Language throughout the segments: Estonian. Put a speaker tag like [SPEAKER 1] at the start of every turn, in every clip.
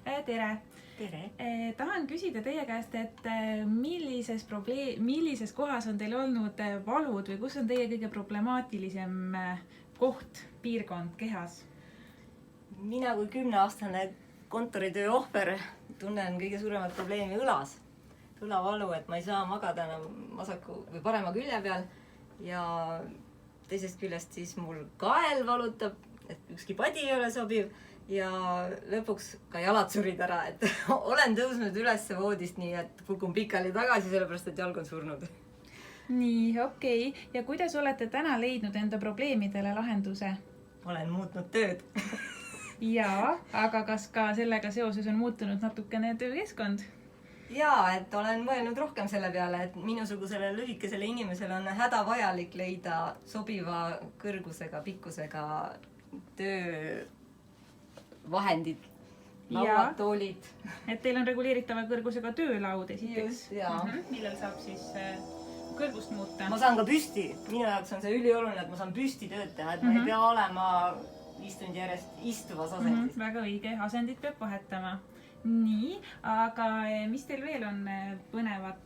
[SPEAKER 1] Tere!
[SPEAKER 2] Tere!
[SPEAKER 1] Tahan küsida teie käest, et millises kohas on teil olnud valud või kus on teie kõige problemaatilisem koht, piirkond kehas?
[SPEAKER 2] Mina kui 10-aastane kontoritöö ohver tunnen kõige suuremat probleemi õlas. Õlavalu, et ma ei saa magada enam vasaku või parema külje peal ja teisest küljest siis mul kael valutab, et ükski padi ei ole sobiv ja lõpuks ka jalad surid ära, et olen tõusnud üles voodist nii, et kukun pikali tagasi, sellepärast et jalg on surnud.
[SPEAKER 1] Nii, okei. Ja kuidas olete täna leidnud enda probleemidele lahenduse?
[SPEAKER 2] Olen muutnud tööd.
[SPEAKER 1] Jaa, aga kas ka sellega seoses on muutunud natukene töökeskkond?
[SPEAKER 2] Jaa, et olen mõelnud rohkem selle peale, et minusugusele lühikesele inimesele on hädavajalik leida sobiva kõrgusega, pikkusega töövahendid, lauad, toolid.
[SPEAKER 1] Et teil on reguleeritava kõrgusega töölaud esiteks.
[SPEAKER 2] Just, jaa.
[SPEAKER 1] Millel saab siis kõrgust muuta?
[SPEAKER 2] Ma saan ka püsti. Minu jaoks on see ülioluline, et ma saan püsti tööd teha, et ma ei pea olema istunud järjest istuvas asendis.
[SPEAKER 1] Väga õige, asendit peab vahetama. Nii, aga mis teil veel on põnevat,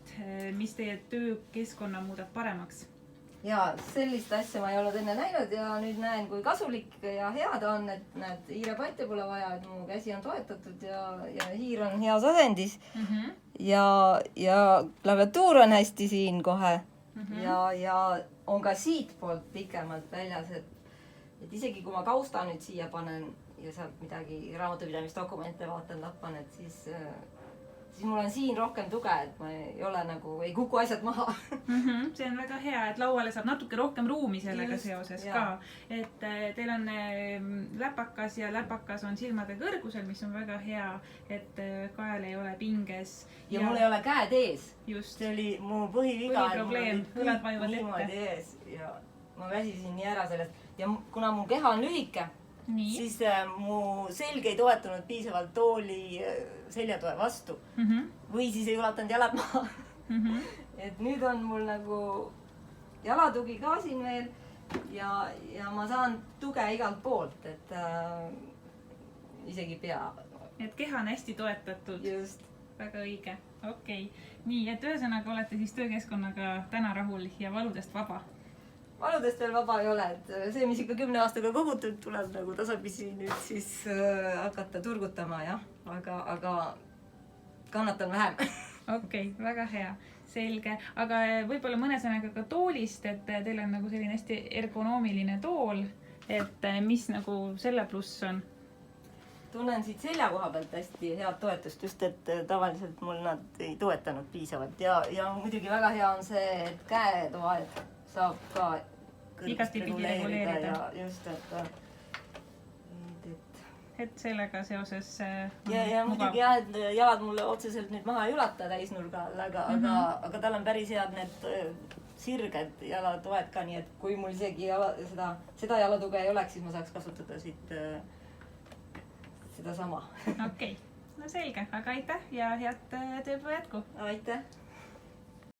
[SPEAKER 1] mis teie töökeskkonna muudab paremaks?
[SPEAKER 2] Jaa, sellist asja ma ei ole enne näinud ja nüüd näen, kui kasulik ja hea ta on, et näed, hiirepatja pole vaja, et mu käsi on toetatud ja hiir on heas asendis. Ja klaviatuur on hästi siin kohe ja on ka siit poolt pikemalt väljas, et isegi kui ma kausta nüüd siia panen ja sealt midagi raamatupidamisdokumente vaatan, lappan, et siis mul on siin rohkem tuge, et ma ei kuku asjad maha.
[SPEAKER 1] See on väga hea, et lauale saab natuke rohkem ruumi sellega seoses ka. Et teil on läpakas ja läpakas on silmade kõrgusel, mis on väga hea, et kael ei ole pinges.
[SPEAKER 2] Ja mul ei ole käed ees.
[SPEAKER 1] Just.
[SPEAKER 2] See oli mu põhiviga.
[SPEAKER 1] Põhiprobleem, õlad vajuvad
[SPEAKER 2] niimoodi ees ja ma väsisin nii ära sellest. Ja kuna mu keha on lühike, siis mu selg ei toetunud piisavalt tooli seljatoe vastu. Või siis ei ulatanud jalad maha. Et nüüd on mul nagu jalatugi ka siin veel ja ma saan tuge igalt poolt, et isegi pea.
[SPEAKER 1] Et keha on hästi toetatud.
[SPEAKER 2] Just.
[SPEAKER 1] Väga õige. Okei. Nii, et ühesõnaga olete siis töökeskkonnaga täna rahul ja valudest vaba?
[SPEAKER 2] Valudest veel vaba ei ole, et see, mis ikka 10 aastaga kogutud, tuleb nagu tasapisi nüüd siis hakata turgutama, jah. Aga kannatan vähem.
[SPEAKER 1] Okei, väga hea. Selge. Aga võib-olla mõne sõnaga ka toolist, et teil on nagu selline hästi ergonoomiline tool, et mis nagu selle pluss on?
[SPEAKER 2] Tunnen siit selja koha pealt hästi head toetust, just et tavaliselt mul nad ei toetanud piisavalt. Ja muidugi väga hea on see, et käetoed saab ka
[SPEAKER 1] igasti pidi reguleerida.
[SPEAKER 2] Ja just,
[SPEAKER 1] et sellega seoses
[SPEAKER 2] ja muidugi jah, et jalad mulle otseselt nüüd maha ei ulata täisnurga all, aga tal on päris head need sirged jalatoed ka, nii et kui mul isegi seda jalatuge ei oleks, siis ma saaks kasutada siit seda sama.
[SPEAKER 1] Okei, no selge, aga aitäh ja head tööpäeva jätku!
[SPEAKER 2] Aitäh!